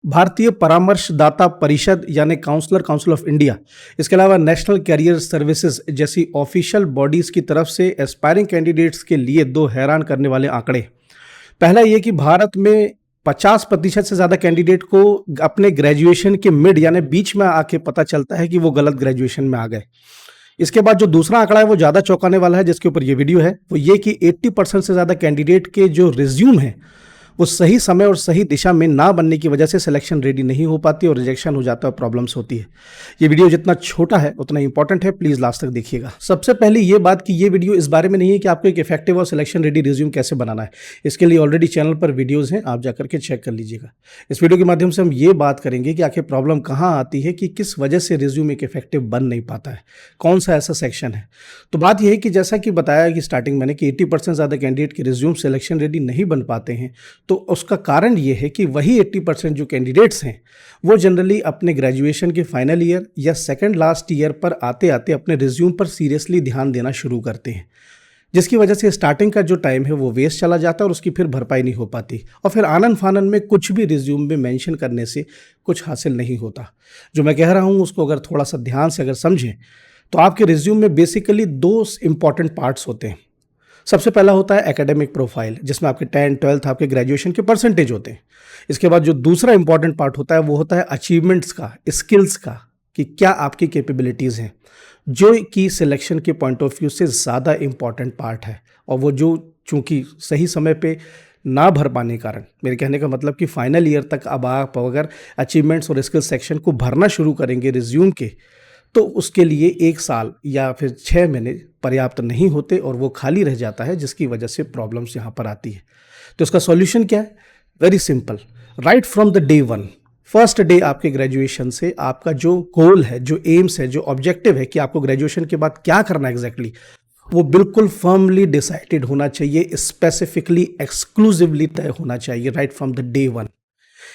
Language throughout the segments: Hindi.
भारतीय परामर्शदाता परिषद यानी काउंसिल ऑफ इंडिया, इसके अलावा नेशनल कैरियर सर्विसेज जैसी ऑफिशियल बॉडीज की तरफ से एस्पायरिंग कैंडिडेट्स के लिए दो हैरान करने वाले आंकड़े। पहला ये कि भारत में 50% से ज़्यादा कैंडिडेट को अपने ग्रेजुएशन के मिड यानी बीच में आके पता चलता है कि वो गलत ग्रेजुएशन में आ गए। इसके बाद जो दूसरा आंकड़ा है वो ज़्यादा चौंकाने वाला है, जिसके ऊपर ये वीडियो है, वो ये कि 80% से ज़्यादा कैंडिडेट के जो रिज्यूम है वो सही समय और सही दिशा में ना बनने की वजह से सिलेक्शन रेडी नहीं हो पाती और रिजेक्शन हो जाता है, प्रॉब्लम्स होती है। ये वीडियो जितना छोटा है उतना इंपॉर्टेंट है, प्लीज़ लास्ट तक देखिएगा। सबसे पहले ये बात कि ये वीडियो इस बारे में नहीं है कि आपको एक इफेक्टिव और सिलेक्शन रेडी रिज्यूम कैसे बनाना है। इसके लिए ऑलरेडी चैनल पर वीडियोज़ हैं, आप जाकर के चेक कर लीजिएगा। इस वीडियो के माध्यम से हम ये बात करेंगे कि आखिर प्रॉब्लम कहाँ आती है, कि किस वजह से रिज्यूम एक इफेक्टिव बन नहीं पाता है, कौन सा ऐसा सेक्शन है। तो बात यह है कि जैसा कि बताया कि स्टार्टिंग मैंने कि 80% ज़्यादा कैंडिडेट के रिज्यूम सिलेक्शन रेडी नहीं बन पाते हैं, तो उसका कारण ये है कि वही 80% जो कैंडिडेट्स हैं वो जनरली अपने ग्रेजुएशन के फाइनल ईयर या सेकंड लास्ट ईयर पर आते आते अपने रिज्यूम पर सीरियसली ध्यान देना शुरू करते हैं, जिसकी वजह से स्टार्टिंग का जो टाइम है वो वेस्ट चला जाता है और उसकी फिर भरपाई नहीं हो पाती, और फिर आनन फानन में कुछ भी रिज्यूम में मेंशन करने से कुछ हासिल नहीं होता। जो मैं कह रहा हूँ उसको अगर थोड़ा सा ध्यान से अगर समझें तो आपके रिज्यूम में बेसिकली दो इंपॉर्टेंट पार्ट्स होते हैं। सबसे पहला होता है एकेडमिक प्रोफाइल, जिसमें आपके 10, 12th आपके ग्रेजुएशन के परसेंटेज होते हैं। इसके बाद जो दूसरा इंपॉर्टेंट पार्ट होता है वो होता है अचीवमेंट्स का, स्किल्स का, कि क्या आपकी कैपेबिलिटीज़ हैं, जो कि सिलेक्शन के पॉइंट ऑफ व्यू से ज़्यादा इंपॉर्टेंट पार्ट है। और वो जो चूँकि सही समय पे ना भर पाने के कारण, मेरे कहने का मतलब कि फाइनल ईयर तक अब आप अगर अचीवमेंट्स और स्किल सेक्शन को भरना शुरू करेंगे रिज्यूम के, तो उसके लिए 1 साल या फिर 6 महीने पर्याप्त नहीं होते और वो खाली रह जाता है, जिसकी वजह से प्रॉब्लम्स यहाँ पर आती है। तो इसका सॉल्यूशन क्या है? Very simple. Right from the day one, first day आपके ग्रेजुएशन से आपका जो गोल है, जो एम्स है, जो ऑब्जेक्टिव है कि आपको ग्रेजुएशन के बाद क्या करना है एग्जैक्टली, वो बिल्कुल फर्मली डिसाइडेड होना चाहिए, स्पेसिफिकली एक्सक्लूसिवली तय होना चाहिए right from the day one.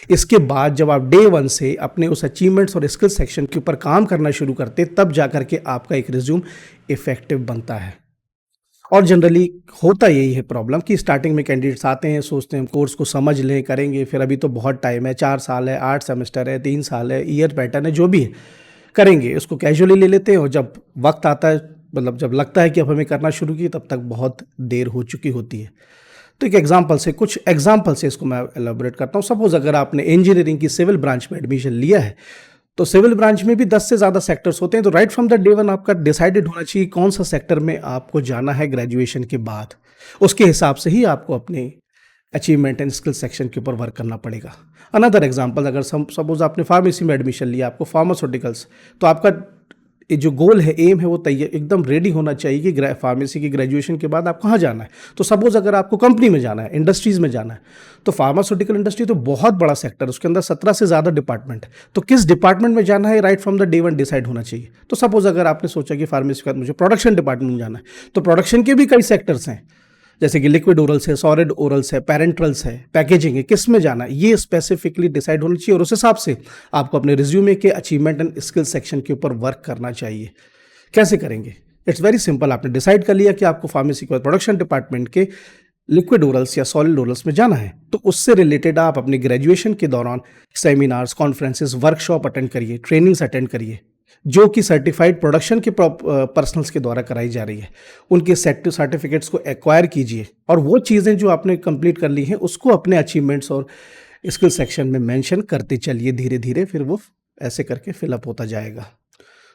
इसके बाद जब आप डे वन से अपने उस अचीवमेंट्स और स्किल सेक्शन के ऊपर काम करना शुरू करते, तब जाकर के आपका एक रिज्यूम इफेक्टिव बनता है। और जनरली होता यही है प्रॉब्लम कि स्टार्टिंग में कैंडिडेट्स आते हैं, सोचते हैं कोर्स को समझ लें, करेंगे, फिर अभी तो बहुत टाइम है, 4 साल है, 8 सेमेस्टर है, 3 साल है, ईयर पैटर्न है, जो भी है करेंगे, उसको कैजुअली ले लेते हैं। और जब वक्त आता है, मतलब जब लगता है कि अब हमें करना शुरू की, तब तक बहुत देर हो चुकी होती है। तो एक कुछ एग्जाम्पल से इसको मैं एलाबोरेट करता हूँ। सपोज अगर आपने इंजीनियरिंग की सिविल ब्रांच में एडमिशन लिया है, तो सिविल ब्रांच में भी 10 से ज़्यादा सेक्टर्स होते हैं। तो right from the day one आपका डिसाइडेड होना चाहिए कौन सा सेक्टर में आपको जाना है ग्रेजुएशन के बाद। उसके हिसाब से ही आपको अपने अचीवमेंट एंड स्किल सेक्शन के ऊपर वर्क करना पड़ेगा। अनदर एग्जाम्पल, अगर सपोज आपने फार्मेसी में एडमिशन लिया, आपको फार्मास्यूटिकल्स, तो आपका जो गोल है, एम है, वो तैयार एकदम रेडी होना चाहिए कि फार्मेसी की ग्रेजुएशन के बाद आप कहाँ जाना है। तो सपोज अगर आपको कंपनी में जाना है, इंडस्ट्रीज़ में जाना है, तो फार्मास्यूटिकल इंडस्ट्री तो बहुत बड़ा सेक्टर, उसके अंदर 17 से ज़्यादा डिपार्टमेंट है। तो किस डिपार्टमेंट में जाना है right from the day one decide होना चाहिए। तो सपोज अगर आपने सोचा कि फार्मेसी के बाद मुझे प्रोडक्शन डिपार्टमेंट में जाना है, तो प्रोडक्शन के भी कई सेक्टर्स हैं, जैसे कि लिक्विड ओरल्स है, सॉलिड ओरल्स है, पैरेंट्रल्स है, पैकेजिंग है, किस में जाना है ये स्पेसिफिकली डिसाइड होना चाहिए। और उस हिसाब से आपको अपने रिज्यूमे के अचीवमेंट एंड स्किल सेक्शन के ऊपर वर्क करना चाहिए। कैसे करेंगे? It's very simple. आपने डिसाइड कर लिया कि आपको फार्मेसी के बाद प्रोडक्शन डिपार्टमेंट के लिक्विड ओरल्स या सॉलिड ओरल्स में जाना है, तो उससे रिलेटेड आप अपने ग्रेजुएशन के दौरान सेमिनार्स, कॉन्फ्रेंसेस, वर्कशॉप अटेंड करिए, ट्रेनिंग्स अटेंड करिए, जो कि सर्टिफाइड प्रोडक्शन के पर्सनल्स के द्वारा कराई जा रही है। उनके सर्टिफिकेट्स को एक्वायर कीजिए और वो चीज़ें जो आपने कंप्लीट कर ली हैं उसको अपने अचीवमेंट्स और स्किल सेक्शन में मेंशन करते चलिए धीरे धीरे, फिर वो ऐसे करके फिलअप होता जाएगा।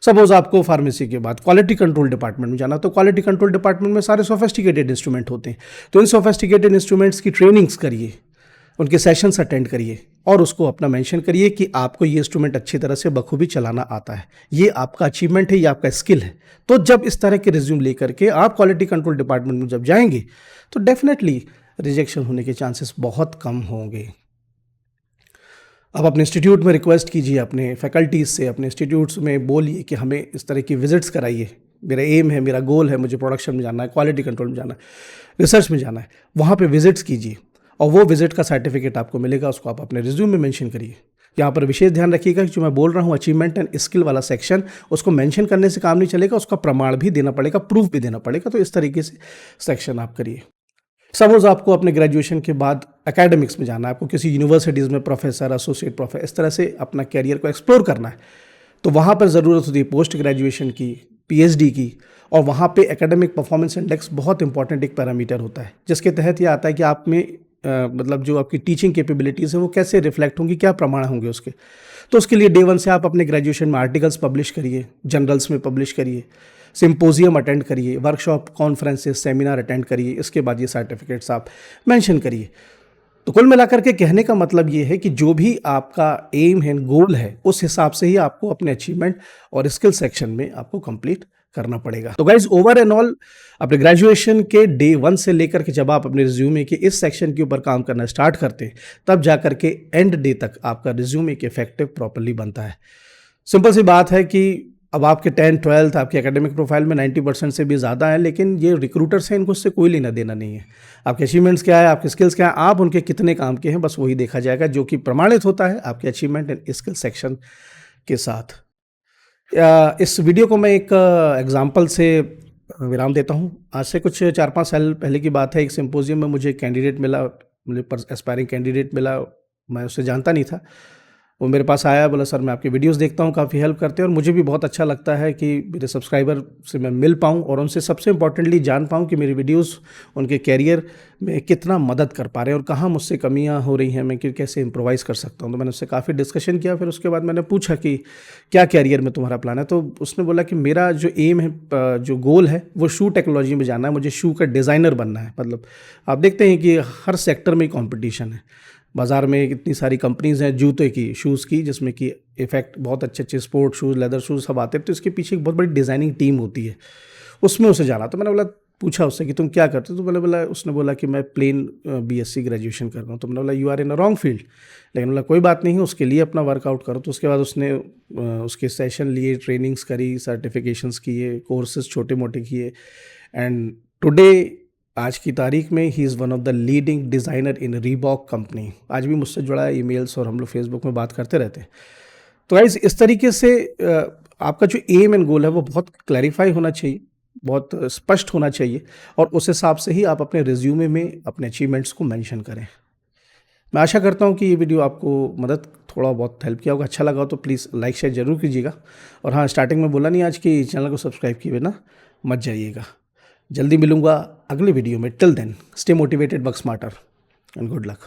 सपोज आपको फार्मेसी के बाद क्वालिटी कंट्रोल डिपार्टमेंट में जाना, तो क्वालिटी कंट्रोल डिपार्टमेंट में सारे सोफिस्टिकेटेड इंस्ट्रूमेंट होते हैं। तो इन सोफिस्टिकेटेड इंस्ट्रूमेंट्स की ट्रेनिंग्स करिए, उनके सेशंस अटेंड करिए और उसको अपना मेंशन करिए कि आपको ये इंस्ट्रूमेंट अच्छी तरह से बखूबी चलाना आता है, ये आपका अचीवमेंट है, ये आपका स्किल है। तो जब इस तरह के रिज्यूम लेकर के आप क्वालिटी कंट्रोल डिपार्टमेंट में जब जाएंगे, तो डेफिनेटली रिजेक्शन होने के चांसेस बहुत कम होंगे। अब अपने इंस्टीट्यूट में रिक्वेस्ट कीजिए, अपने फैकल्टीज़ से, अपने इंस्टीट्यूट्स में बोलिए कि हमें इस तरह की विजिट्स कराइए, मेरा एम है, मेरा गोल है, मुझे प्रोडक्शन में जाना है, क्वालिटी कंट्रोल में जाना है, रिसर्च में जाना है। वहाँ पे विजिट्स कीजिए और वो विजिट का सर्टिफिकेट आपको मिलेगा, उसको आप अपने रिज्यूम में मेंशन करिए। यहाँ पर विशेष ध्यान रखिएगा कि जो मैं बोल रहा हूँ अचीवमेंट एंड स्किल वाला सेक्शन, उसको मेंशन करने से काम नहीं चलेगा, उसका प्रमाण भी देना पड़ेगा, प्रूफ भी देना पड़ेगा। तो इस तरीके से सेक्शन आप करिए। सपोज आपको अपने ग्रेजुएशन के बाद एकेडमिक्स में जाना है, आपको किसी यूनिवर्सिटीज़ में प्रोफेसर, एसोसिएट प्रोफेसर, इस तरह से अपना कैरियर को एक्सप्लोर करना है, तो वहाँ पर ज़रूरत होती है पोस्ट ग्रेजुएशन की, पीएचडी की, और वहाँ पे एकेडमिक परफॉर्मेंस इंडेक्स बहुत इंपॉर्टेंट एक पैरामीटर होता है, जिसके तहत ये आता है कि आप में मतलब जो आपकी टीचिंग कैपेबिलिटीज़ है वो कैसे रिफ्लेक्ट होंगी, क्या प्रमाण होंगे उसके। तो उसके लिए डे वन से आप अपने ग्रेजुएशन में आर्टिकल्स पब्लिश करिए, जर्नल्स में पब्लिश करिए, सिम्पोजियम अटेंड करिए, वर्कशॉप, कॉन्फ्रेंसेस, सेमिनार अटेंड करिए, इसके बाद ये सर्टिफिकेट्स आप मेंशन करिए। तो कुल मिलाकर के कहने का मतलब ये है कि जो भी आपका एम है, गोल है, उस हिसाब से ही आपको अपने अचीवमेंट और स्किल सेक्शन में आपको कंप्लीट करना पड़ेगा। तो गाइज ओवर एंड ऑल अपने ग्रेजुएशन के डे वन से लेकर के जब आप अपने रिज्यूमे के इस सेक्शन के ऊपर काम करना स्टार्ट करते हैं, तब जाकर के एंड डे तक आपका रिज्यूमे एक इफेक्टिव प्रॉपरली बनता है। सिंपल सी बात है कि अब आपके 10th-12th आपके एकेडमिक प्रोफाइल में 90% से भी ज़्यादा है, लेकिन ये रिक्रूटर्स हैं, इनको उससे कोई लेना देना नहीं है। आपके अचीवमेंट्स क्या है, आपके स्किल्स क्या है, आप उनके कितने काम के हैं, बस वही देखा जाएगा, जो कि प्रमाणित होता है आपके अचीवमेंट एंड स्किल सेक्शन के साथ। इस वीडियो को मैं एक एग्जाम्पल से विराम देता हूँ। आज से कुछ 4-5 साल पहले की बात है, एक सिम्पोजियम में मुझे कैंडिडेट मिला, मुझे एस्पायरिंग कैंडिडेट मिला, मैं उससे जानता नहीं था। वो मेरे पास आया, बोला सर मैं आपकी वीडियोस देखता हूँ, काफ़ी हेल्प करते हैं और मुझे भी बहुत अच्छा लगता है कि मेरे सब्सक्राइबर से मैं मिल पाऊँ और उनसे सबसे इम्पॉर्टेंटली जान पाऊँ कि मेरी वीडियोस उनके कैरियर में कितना मदद कर पा रहे हैं और कहाँ मुझसे कमियाँ हो रही हैं, मैं कैसे इम्प्रोवाइज़ कर सकता हूँ। तो मैंने उससे काफ़ी डिस्कशन किया। फिर उसके बाद मैंने पूछा कि क्या कैरियर में तुम्हारा प्लान है, तो उसने बोला कि मेरा जो एम है, जो गोल है, वो शू टेक्नोलॉजी में जाना है, मुझे शू का डिज़ाइनर बनना है। मतलब आप देखते हैं कि हर सेक्टर में कॉम्पिटिशन है, बाज़ार में इतनी सारी कंपनीज़ हैं जूते की, शूज़ की, जिसमें कि इफ़ेक्ट बहुत अच्छे अच्छे स्पोर्ट शूज़, लेदर शूज़ सब आते हैं, तो इसके पीछे एक बहुत बड़ी डिज़ाइनिंग टीम होती है, उसमें उसे जाना। तो मैंने बोला, पूछा उससे कि तुम क्या करते हो, तो मैंने बोला, उसने बोला कि मैं प्लेन बीएससी ग्रेजुएशन कर रहा हूँ। तो मैंने बोला you are in a wrong field, लेकिन बोला कोई बात नहीं है, उसके लिए अपना वर्कआउट करो। तो उसके बाद उसने उसके सेशन लिए, ट्रेनिंग्स करी, सर्टिफिकेशंस किए, कोर्सेज छोटे मोटे किए, एंड टुडे आज की तारीख में he is one of the leading designer in Reebok company. आज भी मुझसे जुड़ा है, ईमेल्स और हम लोग फेसबुक में बात करते रहते हैं। तो गाइस इस तरीके से आपका जो एम एंड गोल है वो बहुत क्लैरिफाई होना चाहिए, बहुत स्पष्ट होना चाहिए, और उस हिसाब से ही आप अपने रिज्यूमे में अपने अचीवमेंट्स को मेंशन करें। मैं आशा करता हूँ कि ये वीडियो आपको मदद थोड़ा बहुत हेल्प किया होगा। अच्छा लगा हो तो प्लीज़ लाइक शेयर ज़रूर कीजिएगा। और हाँ, स्टार्टिंग में बोला नहीं आज कि चैनल को सब्सक्राइब किए बिना मत जाइएगा। जल्दी मिलूंगा अगले वीडियो में। Till then stay motivated, work smarter and good luck.